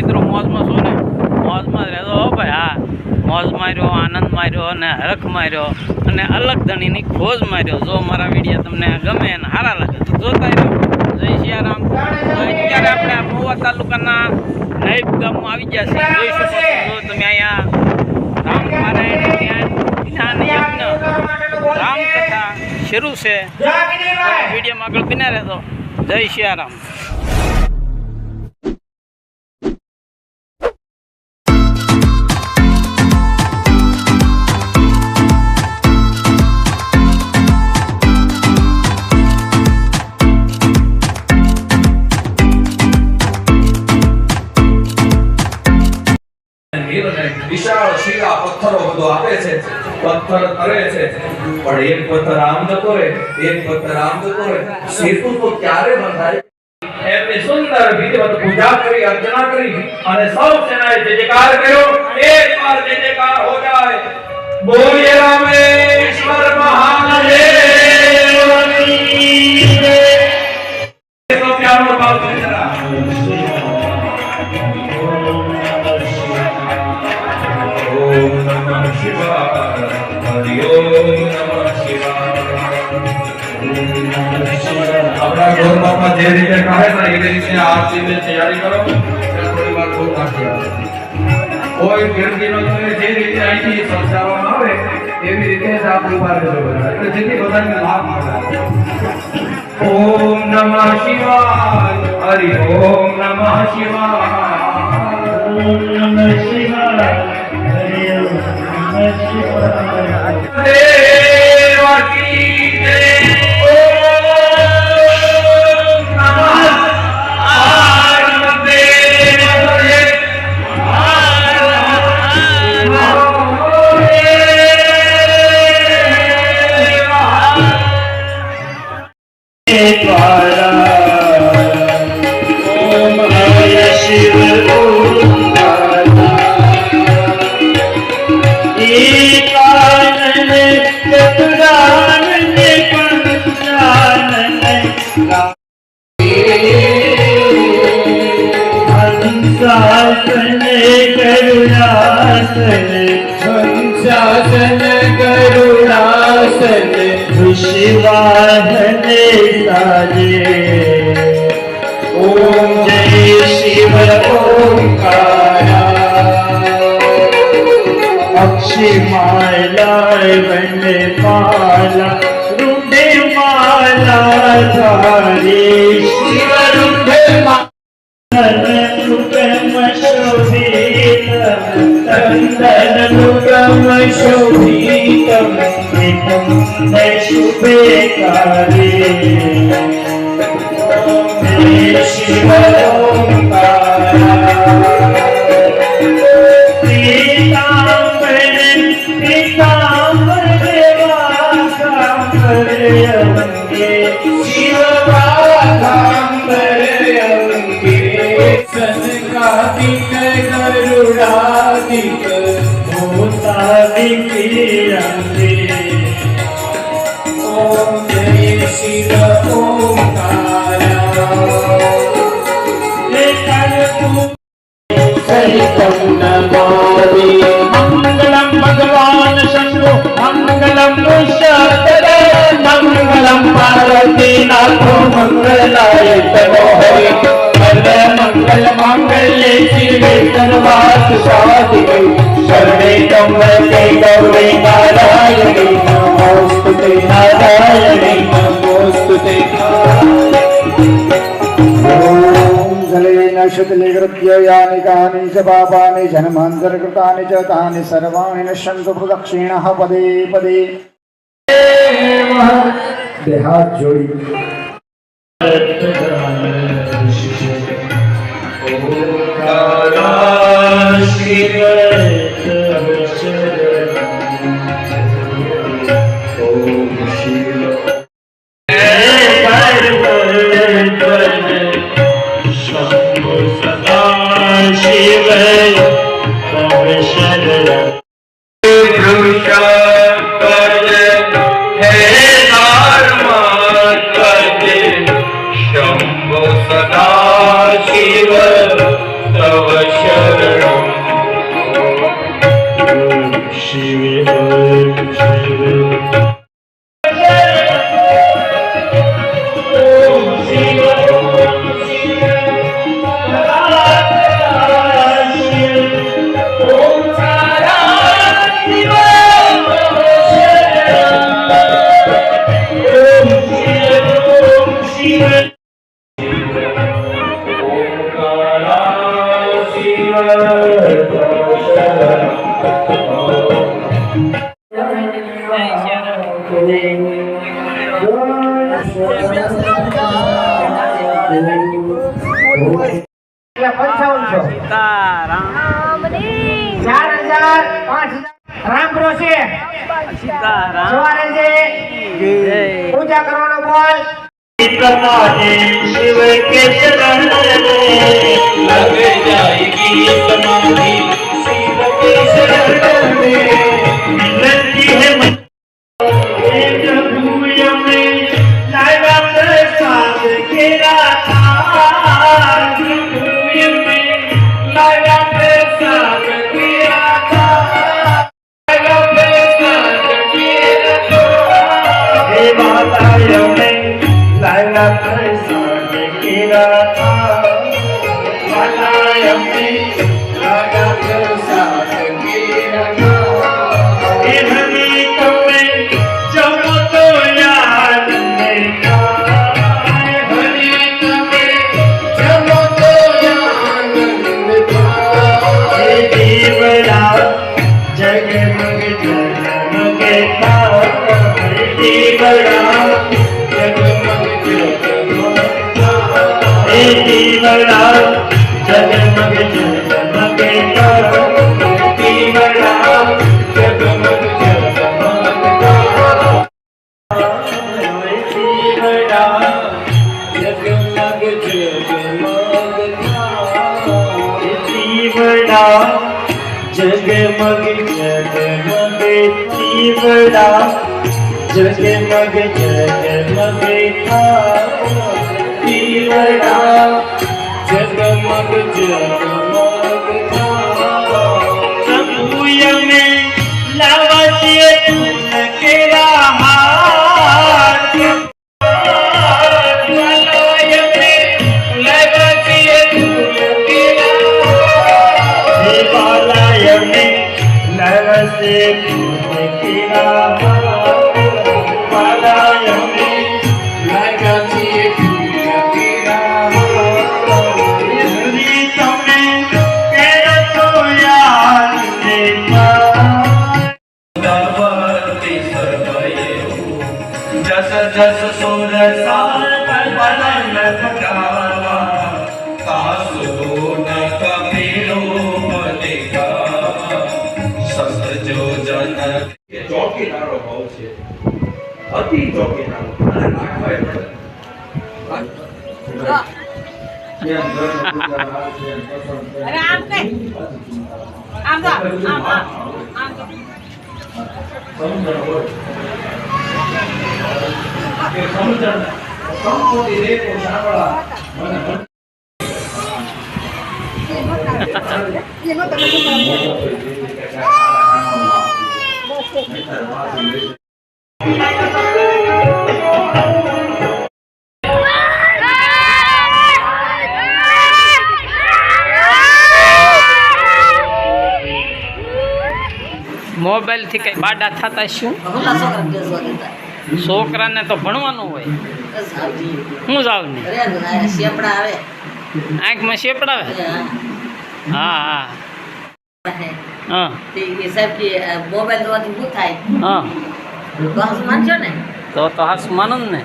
મિત્રો મોજમાં છો ને? મોજમાં જ રહેતો હો ભાઈ. હા, મોજ માર્યો, આનંદ માર્યો અને હરખ માર્યો અને અલગ ધણીની ખોજ માર્યો. જો મારા વિડીયો તમને ગમે અને સારા લાગે તો જોતા રહ્યો. જય સિયારામ. તો અત્યારે આપણે મહુવા તાલુકાના નૈપ ગામમાં આવી ગયા છીએ. જોઈ શકો છો તમે અહીંયા રામકથા શરૂ છે. વિડીયોમાં આગળ બિના રહેતો. જય સિયારામ. વિશાળ શીલા પથ્થરો બધો આપે છે, પથ્થર કરે છે, પણ એક પથ્થર આમ જતો રહે, એક પથ્થર આમ જતો રહે. સેતુ તો ક્યારે બંધાય? એમની સુંદર વિધિવત પૂજા કરી, અર્ચના કરી અને સૌ સેનાએ જય જયકાર કર્યો. એક બાર જય જયકાર હો જાય. બોલીએ રામેશ્વર મહાદેવની જય. તો પ્યારો ભાવ જરા अपना गोर बापा जे रीते कहे ना ये रीते आरती में तैयारी करो. थोड़ी बार गोर नाखिया कोई व्यक्ति નો તમે જે રીતે અહીંથી સંસારમાં આવે એવી રીતે જ આપ ઉભા રહેજો બધા. એટલે જેથી બધાને લાભ મળે. ઓમ નમઃ શિવાય. હરિ ઓમ નમઃ શિવાય. ઓમ નમઃ શિવાય. હરિ ઓમ નમઃ શિવાય. દેવા કી જય. हंसासन करुणासन ऋषिवाहने साजे. ओम जय शिव ओंकारा. अक्षी माला वनमाला रुंडे माला धारी. शिव रुंडे चंदन मुगम शोभितम एकम शुभे कार्ये. जय शिव ओंकारा. पीतांबर पीतांबर वासांबर अंगे. शिव वासांबर अंगे. सनकादिक गरुडादिक भूतादिक अंगे. ओम जय शिव ओंकारा. सहितं नमामि. मंगलम भगवान शंभो मंगलम मुषातरे मंगलम पार्वती नाथो मंगलाय तनो हरि. मंगल मांगल्ये शिवे सर्वार्थ साधिके शरणे त्र्यंबके गौरी नारायणी नमोस्तुते. नारायणी नमोस्तुते. ओम जलेन शुद्धले कृत्यानि कानि च पापानि जन्मान्तरकृतानि च तानि सर्वाणि नश्यन्तु प्रदक्षिणः पदे पदे. देहात जोड़ी शंभो સીતારામ 4,000 5,000 રામ પ્રોસે સીતારામ સવારે જે જય પૂજા કરવાનો બોલ शिव के चरण में लग जाएगी समाधि शिव के शरण में मिलती है एक भूय में लाया प्रसाद के राधा भूय में लाया प्रसाद के राधा लाया प्रसाद के राधा हे माता में लाया प्रसाद के राधा लाया में लाया प्रसाद के राधा हे हमें तुम्हें जब तो याद नहीं हमें तुम्हें जब तो याद नहीं हे दीवरा जगमग जगमग था हे दीवरा दीवरा जगमग जगमग करो दीवरा जगमग जगमग करो दीवरा जगमग जगमग करो दीवरा जगमग जगमग दीवरा जगमग जगमग करो दीवरा जगमग जगमग प्रभुय में लावतिए तुम के हाथ मलय में लावतिए तुम के हे बालय में लावसे तुम के बालय में लावतिए जस जस सुर सालन पटावा तासु न कबीरो बलिका सत जो जन એ ચોકીદારો ભાવ છે અતિ ચોકીદારો અને રાખવા એ પડે અરે આમ કઈ આમ તો આમ તો સમજણ હોય કે સમજણ સંપત્તિ રે તો સાંભળા મને મોબાઈલ થી કઈ બાડા થતા શું છોકરાને તો ભણવાનું હોય હું જાવ ને આંખમાં શેપડાવે હા હા હા મોબાઈલ જોવાથી શું થાય હા તો હસુ માનશો ને તો હાસ માનું ને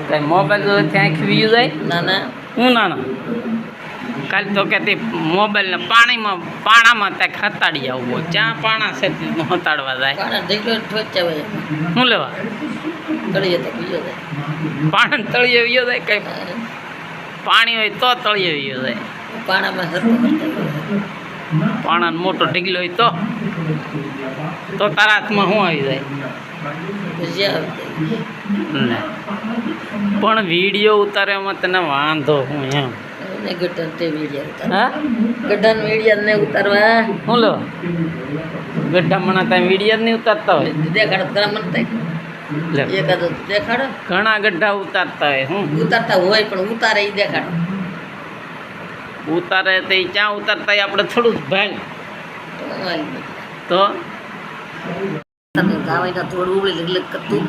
કઈ મોબાઈલ જો ત્યાં ખીવી જાય ના ના હું ના કાલ તો કે તે મોબાઈલ ને પાણામાં ત્યાં ખતાડી આવું જ્યાં પાણા છે તે હતાડવા જાય કાણા ઢીકલો ઠોચ ચાવે શું લેવા તળીએ તો પીયો જાય પાણા તળિયે વિયો જાય કઈ પાણી હોય તો તળિયે વિયો જાય પાણામાં હરતો પાણાનો મોટો ઢીગલો હોય તો તારા હાથમાં શું આવી જાય લે પણ વિડીયો ઉતારવામાં તને વાંધો હું એમ ગઢન તે વિડીયો ઉતાર હા ગઢન વિડીયો ને ઉતારવા શું લો ગઢામણા ત્યાં વિડીયો જ નહીં ઉતારતા હોય દેખાડો તારા મન થાય લે એકાદો દેખાડો ઘણા ગઢા ઉતારતા હોય હું ઉતારતા હોય પણ ઉતારે એ દેખાડો ઉતારે તે ક્યાં ઉતારતા હોય આપણે થોડું જ ભાઈ તો ગાવાય થોડું ઉગળી લગ કરતું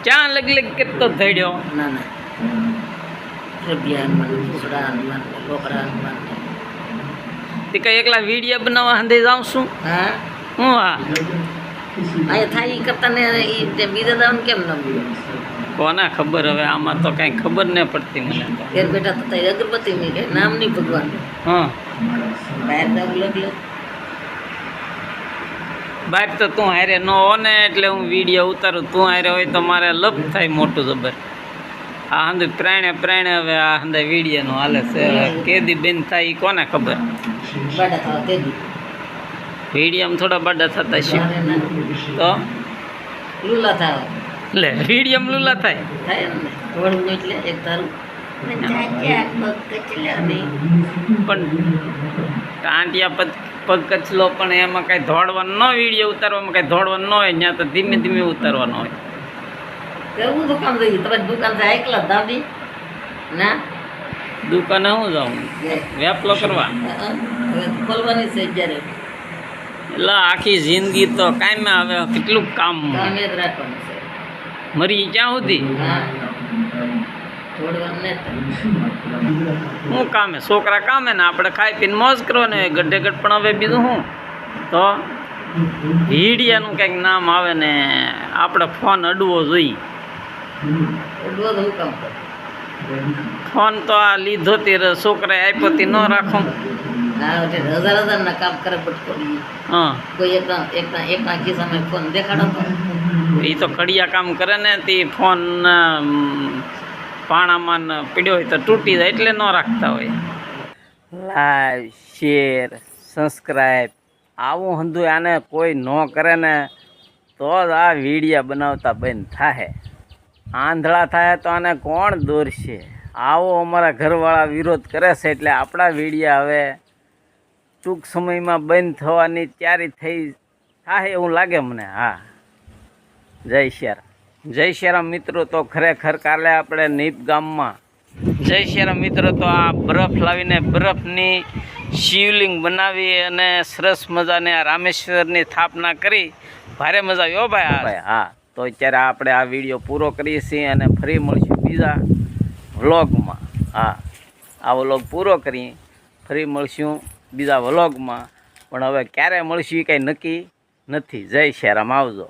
ક્યાં લગ કરતો થઈડ્યો ના ના રબિયાન મન સુડાન મન લોકરાન મન તે કઈ એકલા વિડીયો બનાવવા હંધે જાઉં છું હા હું હા અહીંયા થાય એ કરતા ને એ તે બીજા દાવને કેમ ન મળ્યું કોને ખબર હવે આમાં તો કાંઈ ખબર ન પડતી મને તો ઘેર બેઠા તો થાય અગરબત્તી નહીં કઈ નામ નહીં ભગવાન હા બહાર જવું લગલે બહાર તો તું હારે ન હો ને એટલે હું વિડીયો ઉતારું, તું હારે હોય તો મારે લપ થાય મોટું જબર. આ હંદે પ્રાણે હવે આ હંદે વિડીયોનું હાલે છે, કેદી બેન થાય એ કોને ખબર. બાડા થવા તે દી વિડીયોમાં થોડા બાડા થતા છે તો લૂલા થાવ લે વિડીયોમાં લુલા થાય. થાય ને વળવું એટલે એક તારું પણ ટાંટિયા પગ કચલો પણ એમાં કાંઈ દોડવાનું ન, વિડીયો ઉતારવામાં કાંઈ દોડવાનું ન હોય, ત્યાં તો ધીમે ધીમે ઉતારવાનું હોય. કેવું દુકાન થઈ ગયું તમારી દુકાન થાય એકલા દાદી ના દુકાને હું જાઉં વેપલો કરવા. હવે ખોલવાની છે જ્યારે એટલે આખી જિંદગી તો કાંઈ આવે કેટલું કામ કામે જ રાખવાનું છે. મરી ક્યાં સુધી હા થોડવાનું ને હું કામે, છોકરા કામે ને આપણે ખાઈ પીને મોજ કરવાની હોય ગઢે ગઢ. પણ હવે બીજું શું તો હીડિયાનું કંઈક નામ આવે ને આપણે ફોન અડવો જોઈએ. રોજ હું કામ કરું ફોન તો આ લીધો તે છોકરાએ આપ્યો તે ન રાખો. હા એટલે હજારના કામ કરે બટકોડી હા કોઈ એકના ખિસ્સામાં ફોન દેખાડો તો એ તો કડિયા કામ કરે ને તે ફોન પાણામાં પીડ્યો હોય તો તૂટી જાય એટલે ન રાખતા હોય. લાઈક શેર સબસ્ક્રાઈબ આવું હંધું આને કોઈ ન કરે ને તો જ આ વિડીયા બનાવતા બંધ થાય. આંધળા થાય તો આને કોણ દોરશે. આવો અમારા ઘરવાળા વિરોધ કરે છે એટલે આપણા વિડીયા હવે ટૂંક સમયમાં બંધ થવાની તૈયારી થઈ થાય એવું લાગે મને. હા જય શ્યારામ. જય શ્યારામ મિત્રો. તો ખરેખર કાલે આપણે નીપ ગામમાં જય શ્યારામ મિત્રો. તો આ બરફ લાવીને બરફની શિવલિંગ બનાવી અને સરસ મજાને આ રામેશ્વરની સ્થાપના કરી ભારે મજા આવી હો ભાઈ. હા તો અત્યારે આપણે આ વિડીયો પૂરો કરીએ છીએ અને ફરી મળીશું બીજા વ્લોગમાં. હા આ વ્લોગ પૂરો કરી ફરી મળશું બીજા વ્લોગમાં, પણ હવે ક્યારે મળશું એ કાંઈ નક્કી નથી. જય શ્યારામ. આવજો.